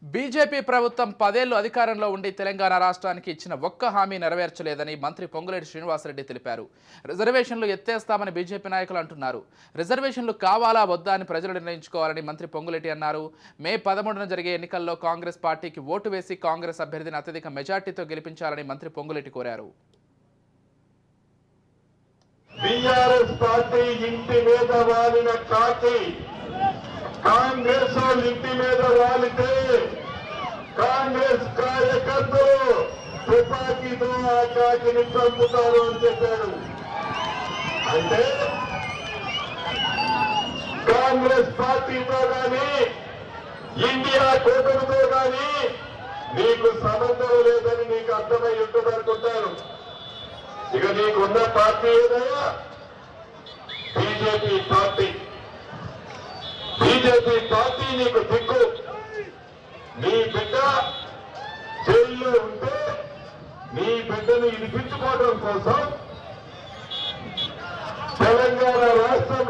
BJP ప్రభుత్వం 10 ఏళ్లు అధికారంలో ఉండి తెలంగాణ రాష్ట్రానికి ఇచ్చిన ఒక్క హామీ నెరవేర్చలేదని మంత్రి పొంగులేటి శ్రీనివాసరెడ్డి తెలిపారు. రిజర్వేషన్లు ఎత్తేస్తామని బీజేపీ నాయకులు అంటున్నారు. రిజర్వేషన్లు కావాలా వద్దా అని ప్రజలు నిర్ణయించుకోవాలని మంత్రి పొంగులేటి అన్నారు. మే 13న జరిగే ఎన్నికల్లో కాంగ్రెస్ పార్టీకి ఓటు వేసి కాంగ్రెస్ అభ్యర్థిని అత్యధిక మెజార్టీతో గెలిపించాలని మంత్రి పొంగులేటి కోరారు. బీఆర్ఎస్ పార్టీ ఇంటి మీద వాలిన కాకి కాంగ్రెస్ వాళ్ళు ఇంటి మీద వాలితే కాంగ్రెస్ కార్యకర్తలు తుపాకీతో ఆ కాకిని చంపుతారు అని చెప్పాడు. అంటే కాంగ్రెస్ పార్టీతో కానీ ఇండియా కూటమితో కానీ నీకు సంబంధం లేదని నీకు అర్థమై ఉంటుంది అనుకుంటాను. ఇక నీకున్న పార్టీ ఏదైనా బీజేపీ పార్టీ. బీజేపీ పార్టీ నీకు దిక్కు. నీ బిడ్డ జైల్లో ఉంటే నీ బిడ్డను ఇనిపించుకోవడం కోసం తెలంగాణ రాష్ట్రం